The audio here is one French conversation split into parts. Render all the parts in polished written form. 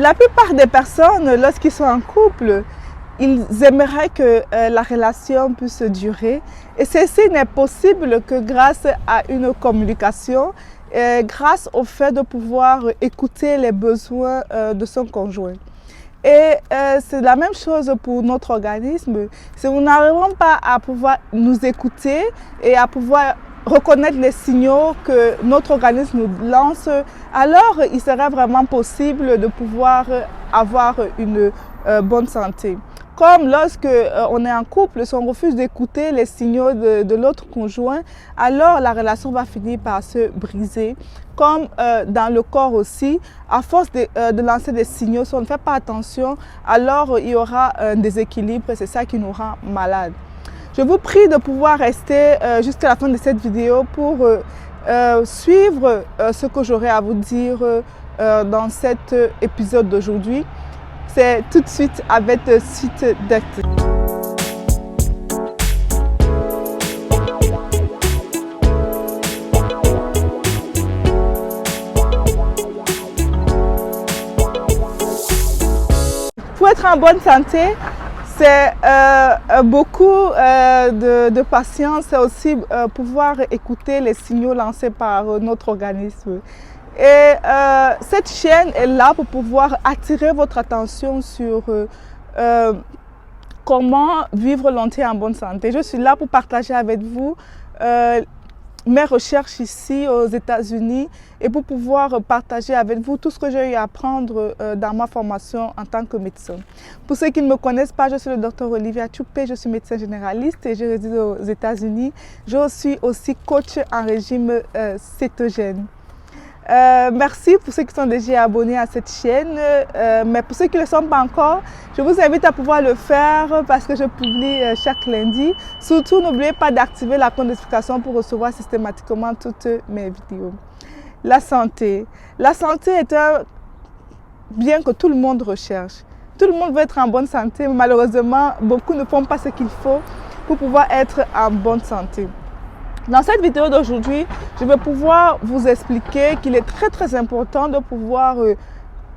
La plupart des personnes, lorsqu'ils sont en couple, ils aimeraient que la relation puisse durer. Et ceci n'est possible que grâce à une communication, grâce au fait de pouvoir écouter les besoins de son conjoint. Et c'est la même chose pour notre organisme. Si nous n'arrivons pas à pouvoir nous écouter et à pouvoir reconnaître les signaux que notre organisme nous lance, alors il serait vraiment possible de pouvoir avoir une bonne santé. Comme lorsque on est en couple, si on refuse d'écouter les signaux de l'autre conjoint, alors la relation va finir par se briser. Comme dans le corps aussi, à force de lancer des signaux, si on ne fait pas attention, alors il y aura un déséquilibre et c'est ça qui nous rend malades. Je vous prie de pouvoir rester jusqu'à la fin de cette vidéo pour suivre ce que j'aurai à vous dire dans cet épisode d'aujourd'hui. C'est tout de suite avec Suite d'actes. Pour être en bonne santé, c'est beaucoup de patience, c'est aussi pouvoir écouter les signaux lancés par notre organisme. Et cette chaîne est là pour pouvoir attirer votre attention sur comment vivre longtemps en bonne santé. Je suis là pour partager avec vous mes recherches ici aux États-Unis et pour pouvoir partager avec vous tout ce que j'ai eu à apprendre dans ma formation en tant que médecin. Pour ceux qui ne me connaissent pas, je suis le Dr Olivia Tchoupé, je suis médecin généraliste et je réside aux États-Unis. Je suis aussi coach en régime cétogène. Merci pour ceux qui sont déjà abonnés à cette chaîne, mais pour ceux qui ne le sont pas encore, je vous invite à pouvoir le faire parce que je publie chaque lundi. Surtout, n'oubliez pas d'activer la cloche de notification pour recevoir systématiquement toutes mes vidéos. La santé. La santé est un bien que tout le monde recherche. Tout le monde veut être en bonne santé, mais malheureusement, beaucoup ne font pas ce qu'il faut pour pouvoir être en bonne santé. Dans cette vidéo d'aujourd'hui, je vais pouvoir vous expliquer qu'il est très important de pouvoir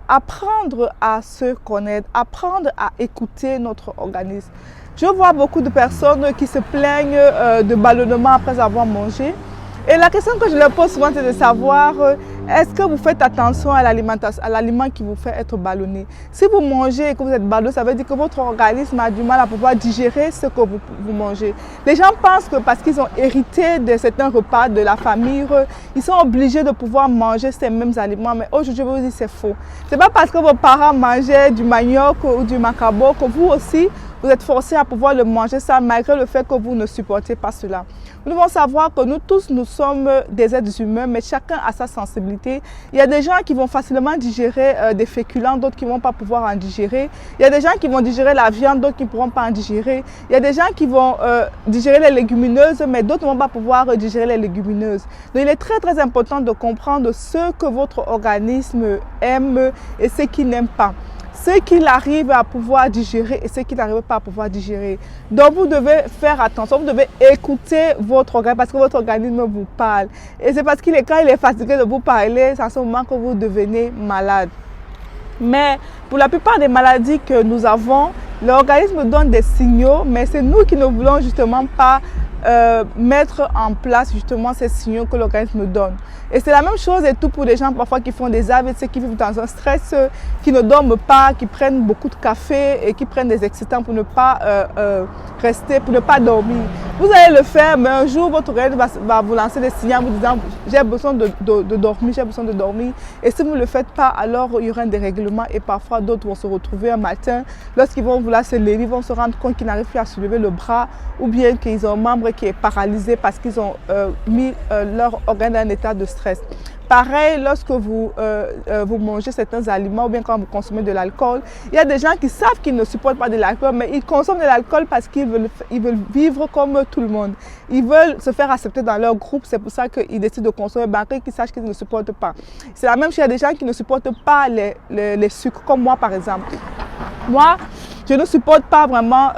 apprendre à se connaître, apprendre à écouter notre organisme. Je vois beaucoup de personnes qui se plaignent de ballonnement après avoir mangé. Et la question que je leur pose souvent, c'est de savoir est-ce que vous faites attention à l'alimentation, à l'aliment qui vous fait être ballonné. Si vous mangez et que vous êtes ballonné, ça veut dire que votre organisme a du mal à pouvoir digérer ce que vous mangez. Les gens pensent que parce qu'ils ont hérité de certains repas de la famille, ils sont obligés de pouvoir manger ces mêmes aliments. Mais aujourd'hui, je vous dis c'est faux. Ce n'est pas parce que vos parents mangeaient du manioc ou du macabo que vous aussi, vous êtes forcés à pouvoir le manger ça malgré le fait que vous ne supportez pas cela. Nous devons savoir que nous tous, nous sommes des êtres humains, mais chacun a sa sensibilité. Il y a des gens qui vont facilement digérer des féculents, d'autres qui ne vont pas pouvoir en digérer. Il y a des gens qui vont digérer la viande, d'autres qui ne pourront pas en digérer. Il y a des gens qui vont digérer les légumineuses, mais d'autres ne vont pas pouvoir digérer les légumineuses. Donc il est très important de comprendre ce que votre organisme aime et ce qu'il n'aime pas. Ce qu'il arrive à pouvoir digérer et ce qu'il n'arrive pas à pouvoir digérer. Donc vous devez faire attention, vous devez écouter votre organisme parce que votre organisme vous parle. Et c'est parce qu'il est quand il est fatigué de vous parler, c'est à ce moment que vous devenez malade. Mais pour la plupart des maladies que nous avons, l'organisme donne des signaux, mais c'est nous qui ne voulons justement pas mettre en place justement ces signaux que l'organisme donne. Et c'est la même chose et tout pour les gens parfois qui font des AVC, qui vivent dans un stress, qui ne dorment pas, qui prennent beaucoup de café et qui prennent des excitants pour ne pas rester, pour ne pas dormir. Vous allez le faire, mais un jour votre organisme va vous lancer des signaux en vous disant j'ai besoin de dormir, j'ai besoin de dormir. Et si vous ne le faites pas, alors il y aura un dérèglement et parfois d'autres vont se retrouver un matin, lorsqu'ils vont vouloir se lever, ils vont se rendre compte qu'ils n'arrivent plus à soulever le bras ou bien qu'ils ont un membre qui est paralysé parce qu'ils ont mis leur organe dans un état de stress. Pareil, lorsque vous mangez certains aliments ou bien quand vous consommez de l'alcool, il y a des gens qui savent qu'ils ne supportent pas de l'alcool, mais ils consomment de l'alcool parce qu'ils veulent vivre comme tout le monde. Ils veulent se faire accepter dans leur groupe, c'est pour ça qu'ils décident de consommer malgré qu'ils sachent qu'ils ne supportent pas. C'est la même chose, il y a des gens qui ne supportent pas les sucres, comme moi par exemple. Moi, je ne supporte pas vraiment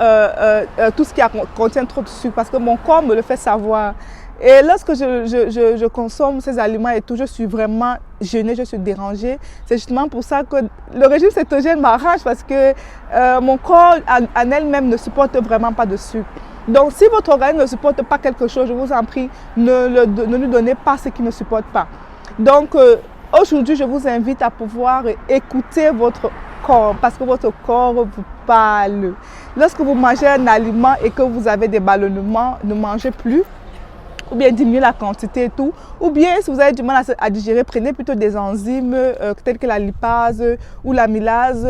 tout ce qui contient trop de sucre parce que mon corps me le fait savoir. Et lorsque je consomme ces aliments et tout, je suis vraiment jeûner, je suis dérangée. C'est justement pour ça que le régime cétogène m'arrange parce que mon corps en elle-même ne supporte vraiment pas de sucre. Donc, si votre organisme ne supporte pas quelque chose, je vous en prie, ne lui donnez pas ce qu'il ne supporte pas. Donc, aujourd'hui, je vous invite à pouvoir écouter votre corps parce que votre corps vous parle. Lorsque vous mangez un aliment et que vous avez des ballonnements, ne mangez plus. Ou bien diminuer la quantité et tout. Ou bien, si vous avez du mal à digérer, prenez plutôt des enzymes telles que la lipase ou l'amylase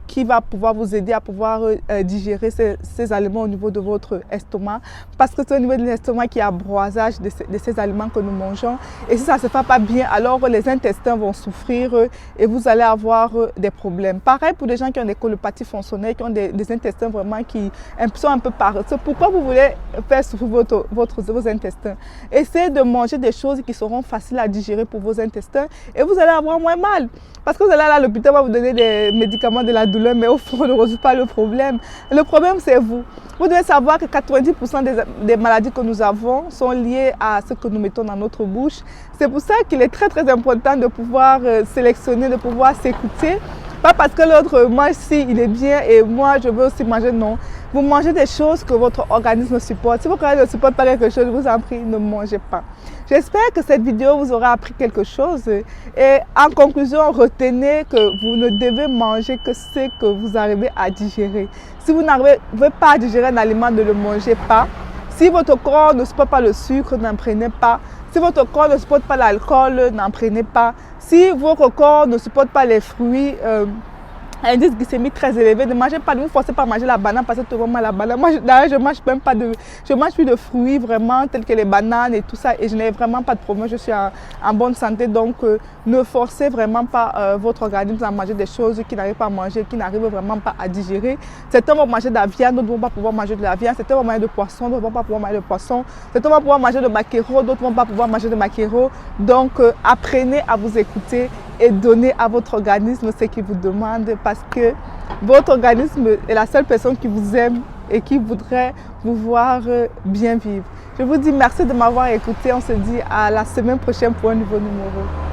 qui va pouvoir vous aider à pouvoir digérer ces aliments au niveau de votre estomac. Parce que c'est au niveau de l'estomac qu'il y a brossage de ces aliments que nous mangeons. Et si ça ne se fait pas bien, alors les intestins vont souffrir et vous allez avoir des problèmes. Pareil pour les gens qui ont des colopathie fonctionnelles, qui ont des intestins vraiment qui sont un peu paresseux. Pourquoi vous voulez faire souffrir vos intestins? Essayez de manger des choses qui seront faciles à digérer pour vos intestins et vous allez avoir moins mal. Parce que vous allez aller à l'hôpital, on va vous donner des médicaments de la douleur, mais au fond, on ne résout pas le problème. Le problème, c'est vous. Vous devez savoir que 90% des maladies que nous avons sont liées à ce que nous mettons dans notre bouche. C'est pour ça qu'il est très très important de pouvoir sélectionner, de pouvoir s'écouter. Pas parce que l'autre mange si il est bien et moi je veux aussi manger, non. Vous mangez des choses que votre organisme supporte. Si votre organisme ne supporte pas quelque chose, je vous en prie, ne mangez pas. J'espère que cette vidéo vous aura appris quelque chose. Et en conclusion, retenez que vous ne devez manger que ce que vous arrivez à digérer. Si vous n'arrivez pas à digérer un aliment, ne le mangez pas. Si votre corps ne supporte pas le sucre, n'en prenez pas. Si votre corps ne supporte pas l'alcool, n'en prenez pas. Si votre corps ne supporte pas les fruits, indice glycémique très élevé, ne mangez pas, ne vous forcez pas à manger la banane parce que tout le monde mange la banane. Moi, d'ailleurs, je mange plus de fruits vraiment tels que les bananes et tout ça et je n'ai vraiment pas de problème, je suis en bonne santé. Donc, ne forcez vraiment pas votre organisme à manger des choses qu'il n'arrive pas à manger, qu'il n'arrive vraiment pas à digérer. Certains vont manger de la viande, d'autres ne vont pas pouvoir manger de la viande. Certains vont manger de poisson, d'autres ne vont pas pouvoir manger de poisson. Certains vont pouvoir manger de maquereau, d'autres ne vont pas pouvoir manger de maquereau. Donc, apprenez à vous écouter et donnez à votre organisme ce qu'il vous demande parce que votre organisme est la seule personne qui vous aime et qui voudrait vous voir bien vivre. Je vous dis merci de m'avoir écouté. On se dit à la semaine prochaine pour un nouveau numéro.